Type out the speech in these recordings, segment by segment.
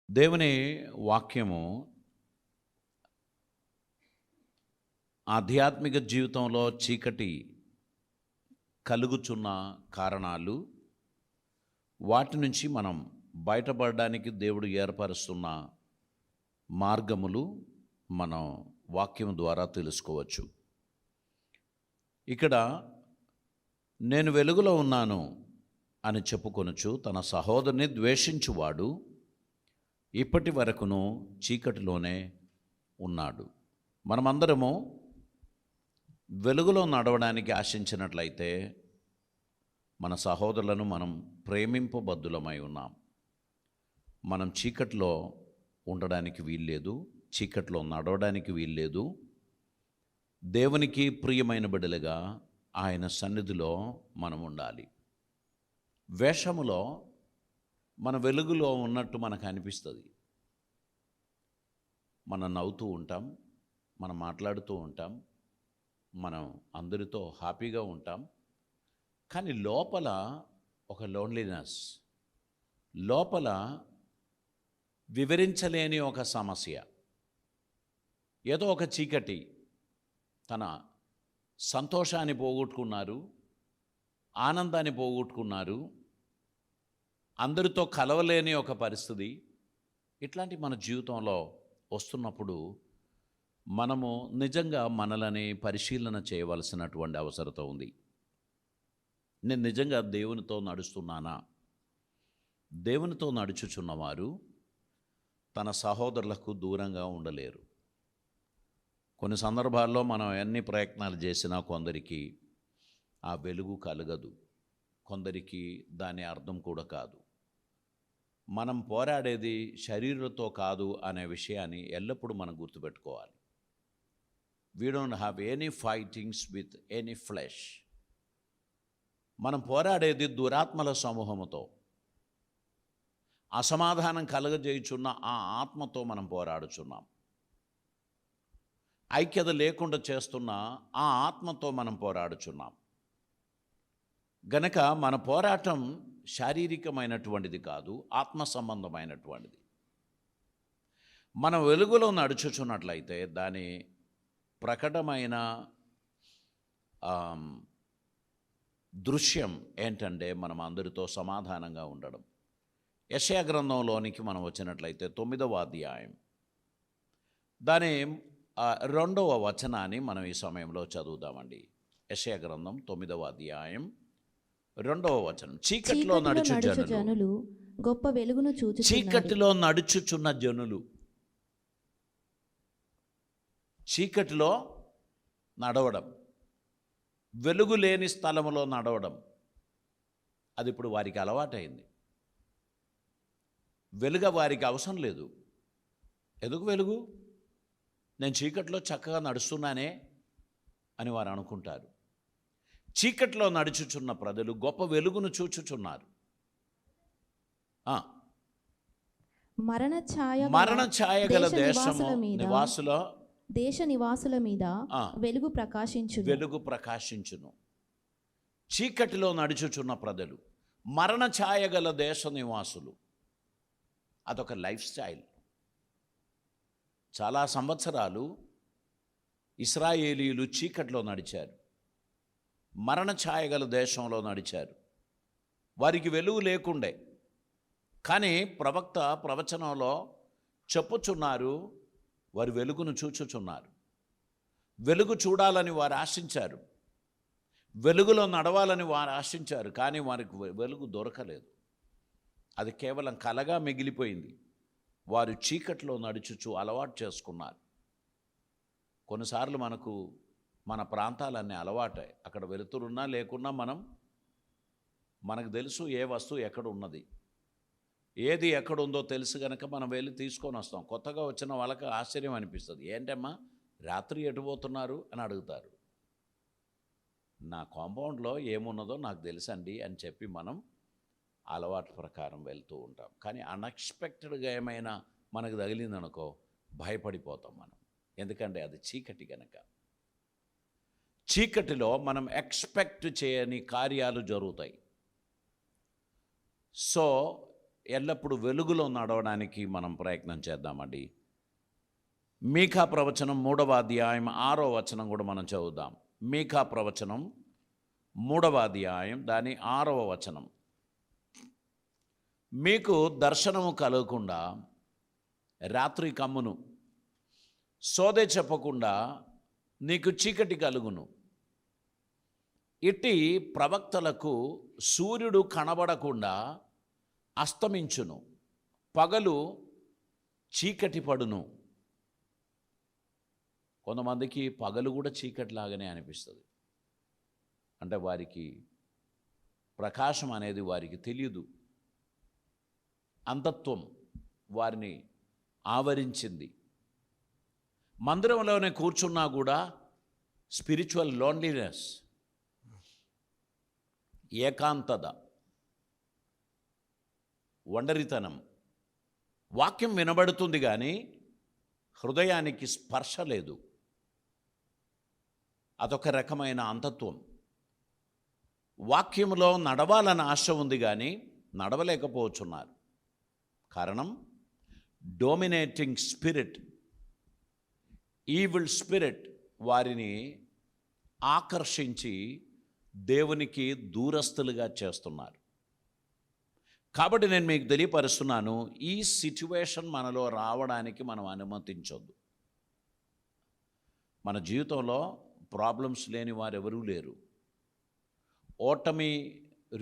దేవుని వాక్యము ఆధ్యాత్మిక జీవితంలో చీకటి కలుగుచున్న కారణాలు, వాటి నుంచి మనం బయటపడడానికి దేవుడు ఏర్పరుస్తున్న మార్గములు మనం వాక్యం ద్వారా తెలుసుకోవచ్చు. ఇక్కడ నేను వెలుగులో ఉన్నాను అని చెప్పుకొనుచు తన సహోదరుని ద్వేషించువాడు ఇప్పటి వరకును చీకటిలోనే ఉన్నాడు. మనమందరము వెలుగులో నడవడానికి ఆశించినట్లయితే మన సహోదరులను మనం ప్రేమింపబద్ధులమై ఉన్నాం. మనం చీకట్లో ఉండడానికి వీల్లేదు, చీకట్లో నడవడానికి వీల్లేదు. దేవునికి ప్రియమైన బిడ్డలుగా ఆయన సన్నిధిలో మనం ఉండాలి. వేషములో మన వెలుగులో ఉన్నట్టు మనకు అనిపిస్తుంది. మనం నవ్వుతూ ఉంటాం, మనం మాట్లాడుతూ ఉంటాం, మనం అందరితో హ్యాపీగా ఉంటాం. కానీ లోపల ఒక లోన్లీనెస్, లోపల వివరించలేని ఒక సమస్య, ఏదో ఒక చీకటి. తన సంతోషాన్ని పోగొట్టుకున్నారు, ఆనందాన్ని పోగొట్టుకున్నారు, అందరితో కలవలేని ఒక పరిస్థితి. ఇట్లాంటి మన జీవితంలో వస్తున్నప్పుడు మనము నిజంగా మనలని పరిశీలన చేయవలసినటువంటి అవసరత ఉంది. నేను నిజంగా దేవునితో నడుస్తున్నానా? దేవునితో నడుచుచున్నవారు తన సహోదరులకు దూరంగా ఉండలేరు. కొన్ని సందర్భాల్లో మనం ఎన్ని ప్రయత్నాలు చేసినా కొందరికి ఆ వెలుగు కలగదు, కొందరికి దాని అర్థం కూడా కాదు. మనం పోరాడేది శరీరంతో కాదు అనే విషయాన్ని ఎల్లప్పుడూ మనం గుర్తుపెట్టుకోవాలి. We don't have any fightings with any flesh. మనం పోరాడేది దురాత్మల సమూహముతో, అసమాధానం కలగజేయుచున్న ఆ ఆత్మతో మనం పోరాడుచున్నాం. ఐక్యత లేకుండా చేస్తున్న ఆ ఆత్మతో మనం పోరాడుచున్నాం. గనక మన పోరాటం శారీరకమైనటువంటిది కాదు, ఆత్మ సంబంధమైనటువంటిది. మనం వెలుగులో నడుచుచున్నట్లయితే దాని ప్రకటమైన దృశ్యం ఏంటంటే మనం అందరితో సమాధానంగా ఉండడం. యెషయా గ్రంథంలోనికి మనం వచ్చినట్లయితే 9వ అధ్యాయం దాని 2వ వచనాన్ని మనం ఈ సమయంలో చదువుదామండి. యెషయా గ్రంథం 9వ అధ్యాయం 2వ వచనం. చీకటిలో నడుచు జనులు గొప్ప వెలుగును చూచి, చీకటిలో నడుచుచున్న జనులు, చీకటిలో నడవడం, వెలుగు లేని స్థలములో నడవడం, అది ఇప్పుడు వారికి అలవాటైంది. వెలుగు వారికి అవసరం లేదు. ఎందుకు వెలుగు? నేను చీకట్లో చక్కగా నడుస్తున్నానే అని వారు అనుకుంటారు. చీకట్లో నడుచుచున్న ప్రజలు గొప్ప వెలుగును చూచుచున్నారు. మరణ ఛాయ గల దేశ నివాసుల మీద వెలుగు ప్రకాశించును. చీకటిలో నడుచుచున్న ప్రజలు, మరణ ఛాయ గల దేశ నివాసులు, అదొక లైఫ్ స్టైల్. చాలా సంవత్సరాలు ఇశ్రాయేలీయులు చీకటిలో నడిచారు, మరణ ఛాయ గల దేశంలో నడిచారు. వారికి వెలుగు లేకుండే. కానీ ప్రవక్త ప్రవచనంలో చెప్పుచున్నారు, వారు వెలుగును చూచుచున్నారు. వెలుగు చూడాలని వారు ఆశించారు, వెలుగులో నడవాలని వారు ఆశించారు. కానీ వారికి వెలుగు దొరకలేదు. అది కేవలం కలగా మిగిలిపోయింది. వారు చీకట్లో నడుచుచు అలవాటు చేసుకున్నారు. కొన్నిసార్లు మన ప్రాంతాలన్నీ అలవాటే. అక్కడ వెలుతురున్నా లేకున్నా మనకు తెలుసు ఏ వస్తువు ఎక్కడ ఉన్నది, ఏది ఎక్కడుందో తెలుసు కనుక మనం వెళ్ళి తీసుకొని వస్తాం. కొత్తగా వచ్చిన వాళ్ళకి ఆశ్చర్యం అనిపిస్తుంది. ఏంటమ్మా రాత్రి ఎటు పోతున్నారు అని అడుగుతారు. నా కాంపౌండ్లో ఏమున్నదో నాకు తెలుసండి అని చెప్పి మనం అలవాటు ప్రకారం వెళ్తూ ఉంటాం. కానీ అన్ఎక్స్పెక్టెడ్గా ఏమైనా మనకు తగిలిందనుకో భయపడిపోతాం మనం. ఎందుకంటే అది చీకటి కనుక. చీకటిలో మనం ఎక్స్పెక్ట్ చేయని కార్యాలు జరుగుతాయి. సో ఎల్లప్పుడూ వెలుగులో నడవడానికి మనం ప్రయత్నం చేద్దామండి. మీకా ప్రవచనం 3వ అధ్యాయం 6వ వచనం కూడా మనం చదువుదాం. మీకా ప్రవచనం 3వ అధ్యాయం దాని 6వ వచనం. మీకు దర్శనము కలగకుండా రాత్రి కమ్మును, సోదె చెప్పకుండా నీకు చీకటి కలుగును. ఇట్టి ప్రవక్తలకు సూర్యుడు కనబడకుండా అస్తమించును, పగలు చీకటి పడును. కొంతమందికి పగలు కూడా చీకటిలాగానే అనిపిస్తుంది. అంటే వారికి ప్రకాశం అనేది వారికి తెలియదు. అంధత్వం వారిని ఆవరించింది. మందిరంలోనే కూర్చున్నా కూడా స్పిరిచువల్ లోన్లీనెస్, ఏకాంతత, ఒంటరితనం. వాక్యం వినబడుతుంది కానీ హృదయానికి స్పర్శ లేదు. అదొక రకమైన అంధత్వం. వాక్యంలో నడవాలని ఆశ ఉంది కానీ నడవలేకపోతున్నారు. కారణం డోమినేటింగ్ స్పిరిట్, ఈవిల్ స్పిరిట్ వారిని ఆకర్షించి దేవునికి దూరస్తులుగా చేస్తున్నారు. కాబట్టి నేను మీకు తెలియపరుస్తున్నాను, ఈ సిచ్యువేషన్ మనలో రావడానికి మనం అనుమతించొద్దు. మన జీవితంలో ప్రాబ్లమ్స్ లేని వారెవరూ లేరు. ఓటమి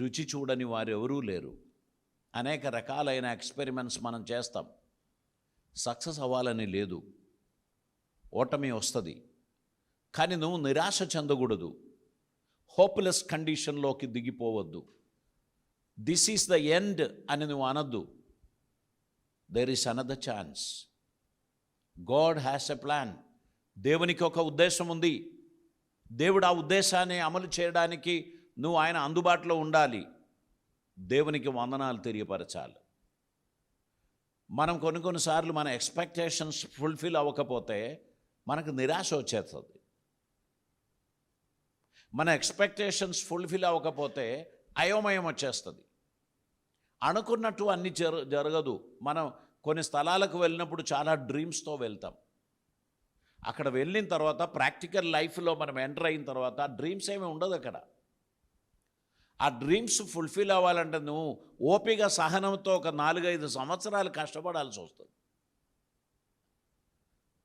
రుచి చూడని వారెవరూ లేరు. అనేక రకాలైన ఎక్స్పెరిమెంట్స్ మనం చేస్తాం. సక్సెస్ అవ్వాలని లేదు, ఓటమి వస్తుంది. కానీ నువ్వు నిరాశ చెందకూడదు, హోప్లెస్ కండిషన్లోకి దిగిపోవద్దు. దిస్ ఈస్ ద ఎండ్ అని నువ్వు అనద్దు. There is another chance. God has a plan. దేవునికి ఒక ఉద్దేశం ఉంది. దేవుడు ఆ ఉద్దేశాన్ని అమలు చేయడానికి నువ్వు ఆయన అందుబాటులో ఉండాలి. దేవునికి వందనాలు తెలియపరచాలి. మనం కొన్నిసార్లు మన ఎక్స్పెక్టేషన్స్ ఫుల్ఫిల్ అవ్వకపోతే మనకు నిరాశ వచ్చేస్తుంది. మన ఎక్స్పెక్టేషన్స్ ఫుల్ఫిల్ అవ్వకపోతే అయోమయం వచ్చేస్తుంది. అనుకున్నట్టు అన్నీ జరగదు. మనం కొన్ని స్థలాలకు వెళ్ళినప్పుడు చాలా డ్రీమ్స్తో వెళ్తాం. అక్కడ వెళ్ళిన తర్వాత ప్రాక్టికల్ లైఫ్లో మనం ఎంటర్ అయిన తర్వాత డ్రీమ్స్ ఏమీ ఉండదు అక్కడ. ఆ డ్రీమ్స్ ఫుల్ఫిల్ అవ్వాలంటే నువ్వు ఓపిక సహనంతో ఒక 4-5 సంవత్సరాలు కష్టపడాల్సి వస్తుంది.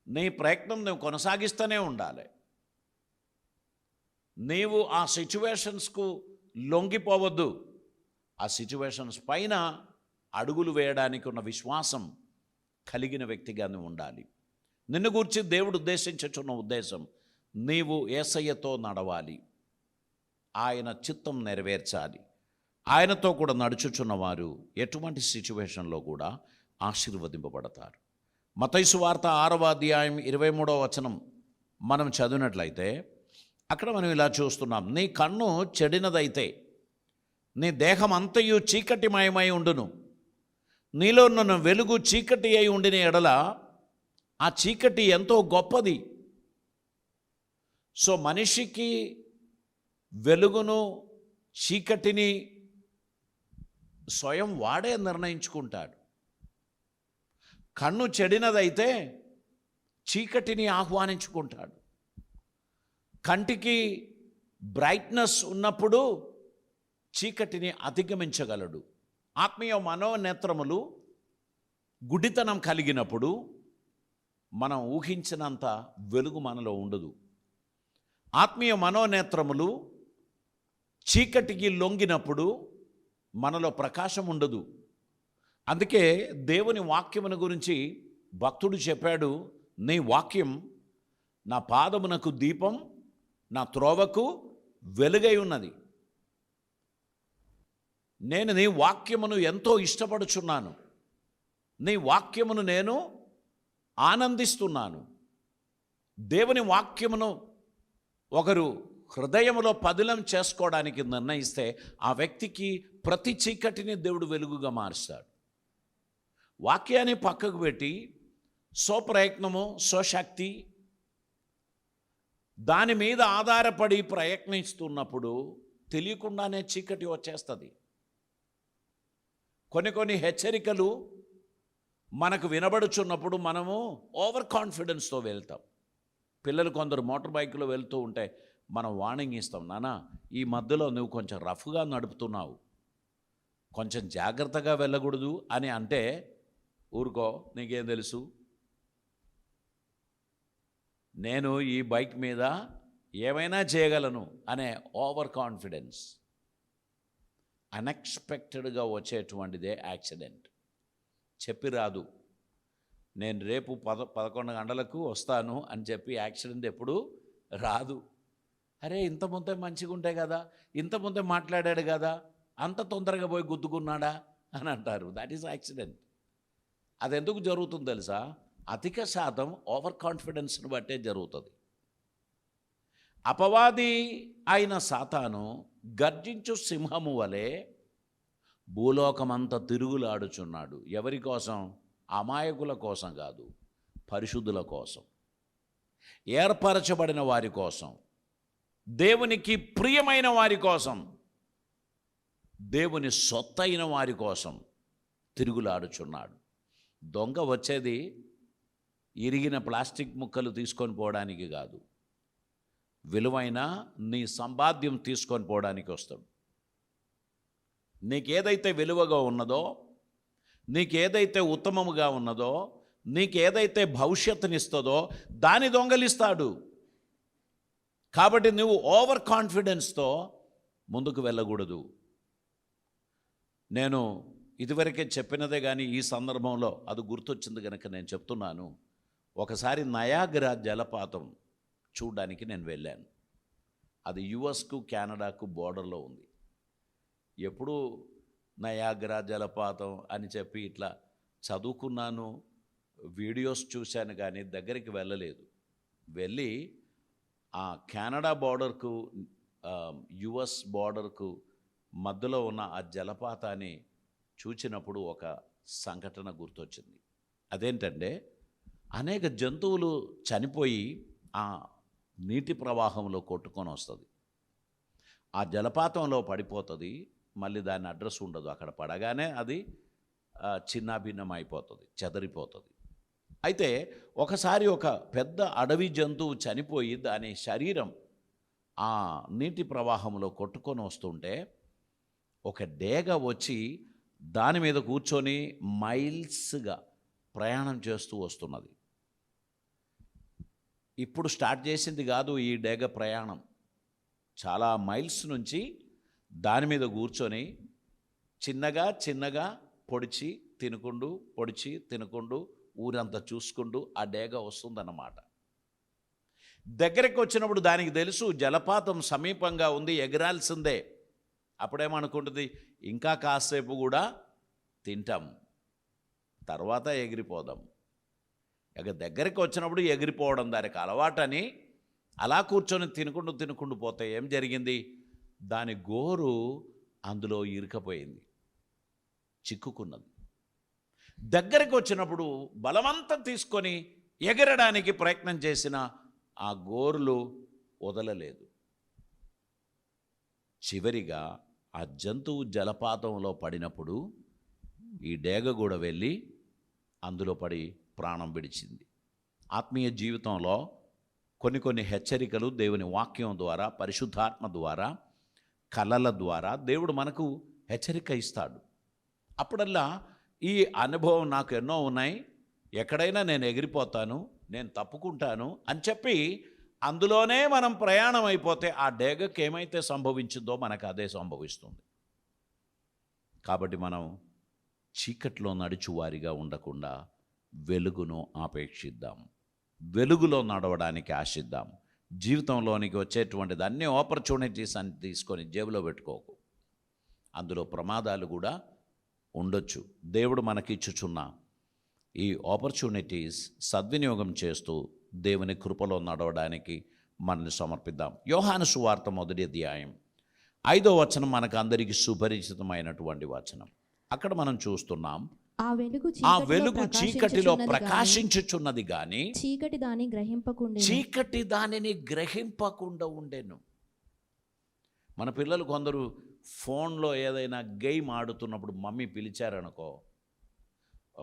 నీ ప్రయత్నం నువ్వు కొనసాగిస్తూనే ఉండాలి. నీవు ఆ సిచ్యువేషన్స్కు లొంగిపోవద్దు. ఆ సిచ్యువేషన్స్ పైన అడుగులు వేయడానికి ఉన్న విశ్వాసం కలిగిన వ్యక్తిగా నువ్వు ఉండాలి. నిన్ను గూర్చి దేవుడు ఉద్దేశించుచున్న ఉద్దేశం, నీవు యేసయ్యతో నడవాలి, ఆయన చిత్తం నెరవేర్చాలి. ఆయనతో కూడా నడుచుచున్న వారు ఎటువంటి సిచ్యువేషన్లో కూడా ఆశీర్వదింపబడతారు. మత్తయి సువార్త 6వ అధ్యాయం 23వ వచనం మనం చదివినట్లయితే అక్కడ మనం ఇలా చూస్తున్నాం. నీ కన్ను చెడినదైతే నీ దేహం అంతయు చీకటిమయమై ఉండును. నీలో ఉన్న వెలుగు చీకటి అయి ఉండిన ఎడల ఆ చీకటి ఎంతో గొప్పది. సో మనిషికి వెలుగును చీకటిని స్వయం వాడే నిర్ణయించుకుంటాడు. కన్ను చెడినదైతే చీకటిని ఆహ్వానించుకుంటాడు. కంటికి బ్రైట్నెస్ ఉన్నప్పుడు చీకటిని అధిగమించగలడు. ఆత్మీయ మనోనేత్రములు గుడితనం కలిగినప్పుడు మనం ఊహించినంత వెలుగు మనలో ఉండదు. ఆత్మీయ మనోనేత్రములు చీకటికి లొంగినప్పుడు మనలో ప్రకాశం ఉండదు. అందుకే దేవుని వాక్యమును గురించి భక్తుడు చెప్పాడు, నీ వాక్యం నా పాదమునకు దీపం, నా త్రోవకు వెలుగై ఉన్నది. నేను నీ వాక్యమును ఎంతో ఇష్టపడుచున్నాను, నీ వాక్యమును నేను ఆనందిస్తున్నాను. దేవుని వాక్యమును ఒకరు హృదయములో పదిలం చేసుకోవడానికి నిర్ణయిస్తే ఆ వ్యక్తికి ప్రతి చీకటిని దేవుడు వెలుగుగా మారుస్తాడు. వాక్యాన్ని పక్కకు పెట్టి స్వప్రయత్నము, స్వశక్తి దాని మీద ఆధారపడి ప్రయత్నిస్తున్నప్పుడు తెలియకుండానే చీకటి వచ్చేస్తుంది. కొన్ని హెచ్చరికలు మనకు వినబడుచున్నప్పుడు మనము ఓవర్ కాన్ఫిడెన్స్తో వెళ్తాం. పిల్లలు కొందరు మోటార్ బైక్లో వెళ్తూ ఉంటే మనం వార్నింగ్ ఇస్తాం, నాన్న ఈ మధ్యలో నువ్వు కొంచెం రఫ్గా నడుపుతున్నావు, కొంచెం జాగ్రత్తగా వెళ్ళకూడదు అని అంటే, ఊరుకో నీకేం తెలుసు, నేను ఈ బైక్ మీద ఏమైనా చేయగలను అనే ఓవర్ కాన్ఫిడెన్స్. అన్ఎక్స్పెక్టెడ్గా వచ్చేటువంటిదే యాక్సిడెంట్. చెప్పి రాదు, నేను రేపు 11 గంటలకు వస్తాను అని చెప్పి యాక్సిడెంట్ ఎప్పుడు రాదు. అరే ఇంతకుముందే మంచిగా ఉంటే కదా, ఇంతకుముందే మాట్లాడాడు కదా, అంత తొందరగా పోయి గుద్దుకున్నాడా అని అంటారు. That is accident. అది ఎందుకు జరుగుతుంది తెలుసా? అధిక శాతం ఓవర్ కాన్ఫిడెన్స్ని బట్టే జరుగుతుంది. అపవాది అయిన సాతాను గర్జించు సింహము వలె భూలోకమంతా తిరుగులాడుచున్నాడు. ఎవరి కోసం? అమాయకుల కోసం కాదు, పరిశుద్ధుల కోసం, ఏర్పరచబడిన వారి కోసం, దేవునికి ప్రియమైన వారి కోసం, దేవుని సొత్తైన వారి కోసం తిరుగులాడుచున్నాడు. దొంగ వచ్చేది ఇరిగిన ప్లాస్టిక్ ముక్కలు తీసుకొని పోవడానికి కాదు, విలువైన నీ సంపాద్యం తీసుకొని పోవడానికి వస్తాడు. నీకేదైతే విలువగా ఉన్నదో, నీకేదైతే ఉత్తమముగా ఉన్నదో, నీకేదైతే భవిష్యత్తునిస్తుందో దాని దొంగలిస్తాడు. కాబట్టి నువ్వు ఓవర్ కాన్ఫిడెన్స్తో ముందుకు వెళ్ళకూడదు. నేను ఇదివరకే చెప్పినదే కానీ ఈ సందర్భంలో అది గుర్తొచ్చింది కనుక నేను చెప్తున్నాను. ఒకసారి నయాగ్రా జలపాతం చూడడానికి నేను వెళ్ళాను. అది యుఎస్కు కెనడాకు బోర్డర్లో ఉంది. ఎప్పుడు నయాగ్రా జలపాతం అని చెప్పి ఇట్లా చదువుకున్నాను, వీడియోస్ చూశాను, కానీ దగ్గరికి వెళ్ళలేదు. వెళ్ళి ఆ కెనడా బోర్డర్కు యుఎస్ బోర్డర్కు మధ్యలో ఉన్న ఆ జలపాతాన్ని చూచినప్పుడు ఒక సంఘటన గుర్తొచ్చింది. అదేంటంటే, అనేక జంతువులు చనిపోయి ఆ నీటి ప్రవాహంలో కొట్టుకొని వస్తుంది. ఆ జలపాతంలో పడిపోతుంది. మళ్ళీ దాని అడ్రస్ ఉండదు. అక్కడ పడగానే అది చిన్నాభిన్నం అయిపోతుంది, చెదరిపోతుంది. అయితే ఒకసారి ఒక పెద్ద అడవి జంతువు చనిపోయి దాని శరీరం ఆ నీటి ప్రవాహంలో కొట్టుకొని వస్తుంటే ఒక డేగ వచ్చి దాని మీద కూర్చొని మైల్స్గా ప్రయాణం చేస్తూ వస్తున్నది. ఇప్పుడు స్టార్ట్ చేసింది కాదు ఈ డేగ ప్రయాణం. చాలా మైల్స్ నుంచి దాని మీద కూర్చొని చిన్నగా చిన్నగా పొడిచి తినుకుంటూ ఊరంతా చూసుకుంటూ ఆ డేగ వస్తుందన్నమాట. దగ్గరికి వచ్చినప్పుడు దానికి తెలుసు జలపాతం సమీపంగా ఉంది, ఎగరాల్సిందే. అప్పుడేమనుకుంటుంది, ఇంకా కాసేపు కూడా తింటాం, తర్వాత ఎగిరిపోదాం. ఇక దగ్గరికి వచ్చినప్పుడు ఎగిరిపోవడం దానికి అలవాటని అలా కూర్చొని తినుకుంటూ పోతే ఏం జరిగింది? దాని గోరు అందులో ఇరుకపోయింది, చిక్కుకున్నది. దగ్గరికి వచ్చినప్పుడు బలవంతం తీసుకొని ఎగరడానికి ప్రయత్నం చేసిన ఆ గోరులు వదలలేదు. చివరిగా ఆ జంతువు జలపాతంలో పడినప్పుడు ఈ డేగ కూడా వెళ్ళి అందులో పడి ప్రాణం విడిచింది. ఆత్మీయ జీవితంలో కొన్ని హెచ్చరికలు దేవుని వాక్యం ద్వారా, పరిశుద్ధాత్మ ద్వారా, కళల ద్వారా దేవుడు మనకు హెచ్చరిక ఇస్తాడు. అప్పుడల్లా ఈ అనుభవం నాకు ఎన్నో ఉన్నాయి, ఎక్కడైనా నేను ఎగిరిపోతాను, నేను తప్పుకుంటాను అని చెప్పి అందులోనే మనం ప్రయాణం అయిపోతే ఆ డేగకి ఏమైతే సంభవించిందో మనకు అదే సంభవిస్తుంది. కాబట్టి మనం చీకట్లో నడుచువారిగా ఉండకుండా వెలుగును ఆపేక్షిద్దాం, వెలుగులో నడవడానికి ఆశిద్దాం. జీవితంలోనికి వచ్చేటువంటిది అన్ని ఆపర్చునిటీస్ అని తీసుకొని జేబులో పెట్టుకోకు. అందులో ప్రమాదాలు కూడా ఉండొచ్చు. దేవుడు మనకిచ్చుచున్న ఈ ఆపర్చునిటీస్ సద్వినియోగం చేస్తూ దేవుని కృపలో నడవడానికి మనల్ని సమర్పిద్దాం. యోహాను సువార్త 1వ అధ్యాయం 5వ వచనం మనకు అందరికీ సుపరిచితమైనటువంటి వచనం. అక్కడ మనం చూస్తున్నాం, ఆ వెలుగు చీకటిలో ప్రకాశించుచున్నది గాని చీకటి దానిని గ్రహింపకుండా ఉండెను. మన పిల్లలు కొందరు ఫోన్లో ఏదైనా గేమ్ ఆడుతున్నప్పుడు మమ్మీ పిలిచారనుకో,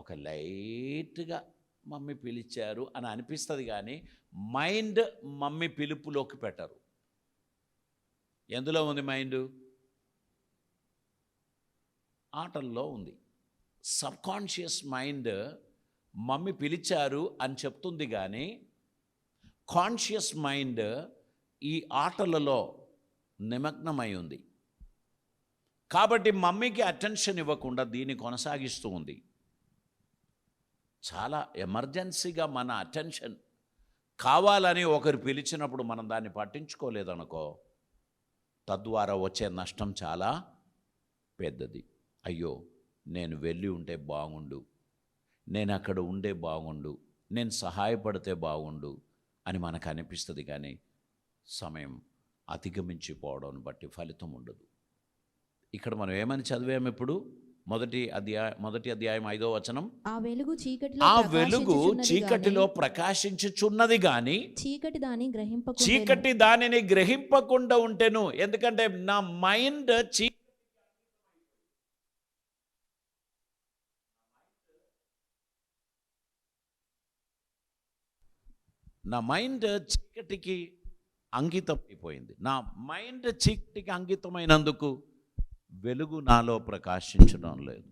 ఒక లైట్గా మమ్మీ పిలిచారు అని అనిపిస్తుంది, కానీ మైండ్ మమ్మీ పిలుపులోకి పెట్టరు. ఎందులో ఉంది మైండ్? ఆటల్లో ఉంది. సబ్కాన్షియస్ మైండ్ మమ్మీ పిలిచారు అని చెప్తుంది, కానీ కాన్షియస్ మైండ్ ఈ ఆటలలో నిమగ్నమై ఉంది. కాబట్టి మమ్మీకి అటెన్షన్ ఇవ్వకుండా దీన్ని కొనసాగిస్తూ ఉంది. చాలా ఎమర్జెన్సీగా మన అటెన్షన్ కావాలని ఒకరు పిలిచినప్పుడు మనం దాన్ని పట్టించుకోలేదనుకో, తద్వారా వచ్చే నష్టం చాలా పెద్దది. అయ్యో, నేను వెళ్ళి ఉంటే బాగుండు, నేను అక్కడ ఉండే బాగుండు, నేను సహాయపడితే బాగుండు అని మనకు అనిపిస్తుంది, కానీ సమయం అధిగమించిపోవడం బట్టి ఫలితం ఉండదు. ఇక్కడ మనం ఏమని చదివాము ఇప్పుడు? మొదటి అధ్యాయం 5వ వచనం, ఆ వెలుగు చీకటిలో ప్రకాశించుచున్నది గాని చీకటి దానిని గ్రహింపకుండా ఉంటేను. ఎందుకంటే నా మైండ్ చీకటికి అంకితం అయిపోయింది. నా మైండ్ చీకటికి అంకితమైనందుకు వెలుగు నాలో ప్రకాశించడం లేదు.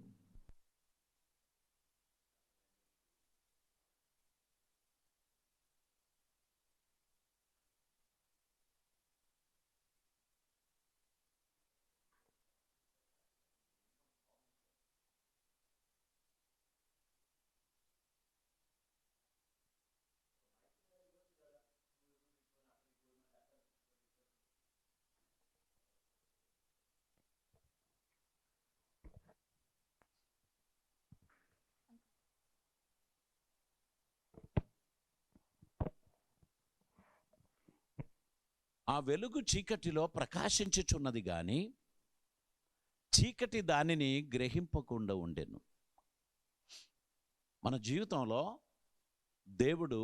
ఆ వెలుగు చీకటిలో ప్రకాశించుచున్నది కానీ చీకటి దానిని గ్రహింపకుండా ఉండెను. మన జీవితంలో దేవుడు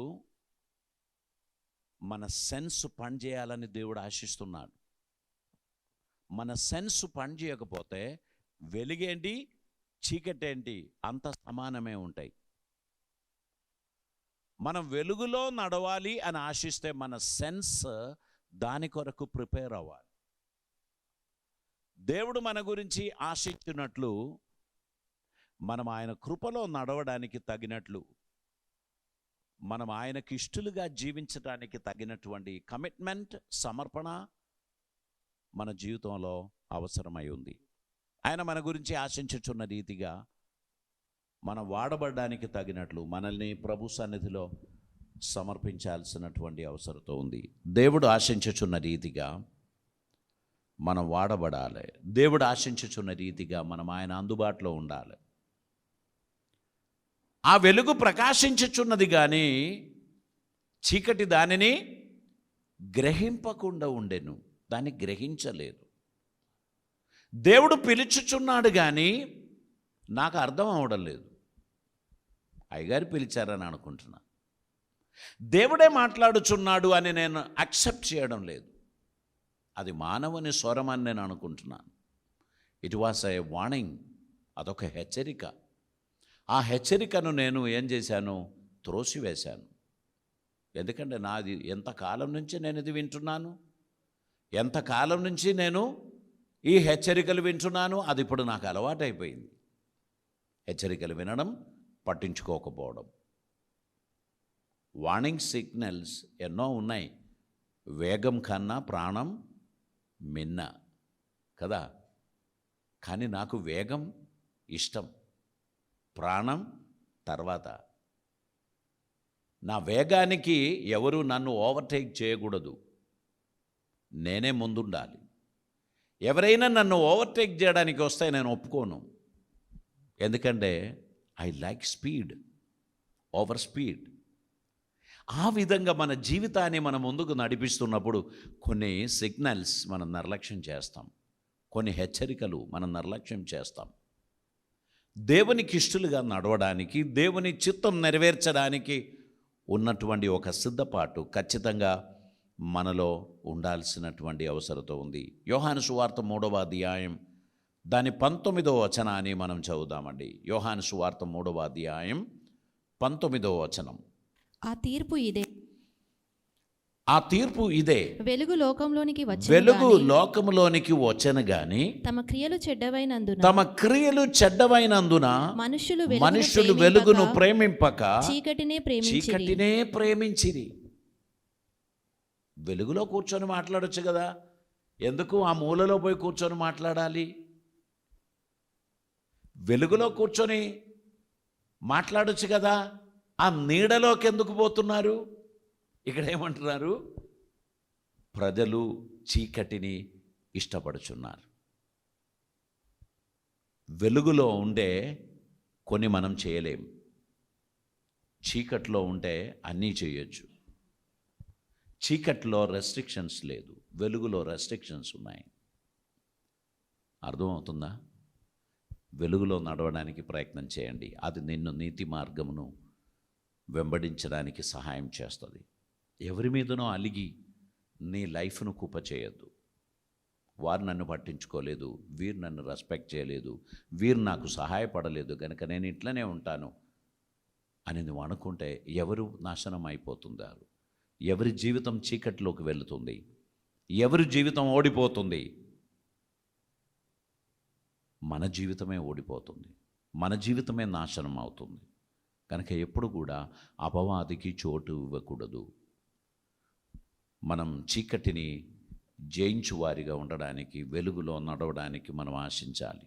మన సెన్స్ పనిచేయాలని దేవుడు ఆశిస్తున్నాడు. మన సెన్స్ పనిచేయకపోతే వెలుగేంటి చీకటేంటి అంత సమానమే ఉంటాయి. మనం వెలుగులో నడవాలి అని ఆశిస్తే మన సెన్స్ దాని కొరకు ప్రిపేర్ అవ్వాలి. దేవుడు మన గురించి ఆశించినట్లు మనం ఆయన కృపలో నడవడానికి తగినట్లు, మనం ఆయనకి ఇష్టలుగా జీవించడానికి తగినటువంటి కమిట్మెంట్, సమర్పణ మన జీవితంలో అవసరమై ఉంది. ఆయన మన గురించి ఆశించుచున్న రీతిగా మనం వాడబడడానికి తగినట్లు మనల్ని ప్రభు సన్నిధిలో సమర్పించాల్సినటువంటి అవసరం ఉంది. దేవుడు ఆశించుచున్న రీతిగా మనం వాడబడాలి. దేవుడు ఆశించుచున్న రీతిగా మనం ఆయన అందుబాటులో ఉండాలి. ఆ వెలుగు ప్రకాశించుచున్నది కానీ చీకటి దానిని గ్రహింపకుండా ఉండెను, దాన్ని గ్రహించలేదు. దేవుడు పిలుచుచున్నాడు కానీ నాకు అర్థం అవడం లేదు. అయ్యగారు పిలిచారని అనుకుంటున్నా, దేవుడే మాట్లాడుచున్నాడు అని నేను యాక్సెప్ట్ చేయడం లేదు. అది మానవుని స్వరం అని నేను అనుకుంటున్నాను. ఇట్ వాస్ ఏ వార్నింగ్, అదొక హెచ్చరిక. ఆ హెచ్చరికను నేను ఏం చేశాను? త్రోసివేశాను. ఎందుకంటే నాది ఎంతకాలం నుంచి నేను ఇది వింటున్నాను, ఎంతకాలం నుంచి నేను ఈ హెచ్చరికలు వింటున్నాను. అది ఇప్పుడు నాకు అలవాటైపోయింది. హెచ్చరికలు వినడం, పట్టించుకోకపోవడం. వార్నింగ్ సిగ్నల్స్ ఎన్నో ఉన్నాయి. వేగం కన్నా ప్రాణం మిన్న కదా. కానీ నాకు వేగం ఇష్టం, ప్రాణం తర్వాత. నా వేగానికి ఎవరు నన్ను ఓవర్టేక్ చేయకూడదు, నేనే ముందుండాలి. ఎవరైనా నన్ను ఓవర్టేక్ చేయడానికి వస్తే నేను ఒప్పుకోను. ఎందుకంటే I like speed, over speed. ఆ విధంగా మన జీవితాన్ని మనం ముందుకు నడిపిస్తున్నప్పుడు కొన్ని సిగ్నల్స్ మనం నిర్లక్ష్యం చేస్తాం, కొన్ని హెచ్చరికలు మనం నిర్లక్ష్యం చేస్తాం. దేవునికి ఇష్టలుగా నడవడానికి, దేవుని చిత్తం నెరవేర్చడానికి ఉన్నటువంటి ఒక సిద్ధపాటు ఖచ్చితంగా మనలో ఉండాల్సినటువంటి అవసరత ఉంది. యోహాను సువార్త 3వ అధ్యాయం దాని 19వ వచనాన్ని మనం చదువుదామండి. యోహాను సువార్త 3వ అధ్యాయం 19వ వచనం. ఆ తీర్పు ఇదే, ఆ తీర్పు ఇదే, వెలుగు లోకంలోనికి వెలుగు వచ్చి లోకములోనికి వచ్చెను గాని తమ క్రియలు చెడ్డవైనందున తమ క్రియలు చెడ్డవైనందున మనుష్యులు వెలుగును ప్రేమింపక చీకటినే ప్రేమించిరి. వెలుగులో కూర్చొని మాట్లాడొచ్చు కదా, ఎందుకు ఆ మూలలో పోయి కూర్చొని మాట్లాడాలి? వెలుగులో కూర్చొని మాట్లాడొచ్చు కదా, ఆ నీడలోకి ఎందుకు పోతున్నారు? ఇక్కడ ఏమంటున్నారు? ప్రజలు చీకటిని ఇష్టపడుచున్నారు. వెలుగులో ఉండే కొన్ని మనం చేయలేం, చీకట్లో ఉంటే అన్నీ చేయొచ్చు. చీకట్లో రెస్ట్రిక్షన్స్ లేదు, వెలుగులో రెస్ట్రిక్షన్స్ ఉన్నాయి. అర్థమవుతుందా? వెలుగులో నడవడానికి ప్రయత్నం చేయండి, అది నిన్ను నీతి మార్గమును వెంబడించడానికి సహాయం చేస్తుంది. ఎవరి మీదనో అలిగి నీ లైఫ్ను కుప్ప చేయొద్దు. వారు నన్ను పట్టించుకోలేదు, వీరు నన్ను రెస్పెక్ట్ చేయలేదు, వీరు నాకు సహాయపడలేదు కనుక నేను ఇట్లనే ఉంటాను అని నువ్వు అనుకుంటే ఎవరు నాశనం అయిపోతున్నారు, ఎవరి జీవితం చీకటిలోకి వెళుతుంది, ఎవరి జీవితం ఓడిపోతుంది? మన జీవితమే ఓడిపోతుంది, మన జీవితమే నాశనం అవుతుంది. కనుక ఎప్పుడు కూడా అపవాదికి చోటు ఇవ్వకూడదు. మనం చీకటిని జయించువారిగా ఉండడానికి, వెలుగులో నడవడానికి మనం ఆశించాలి.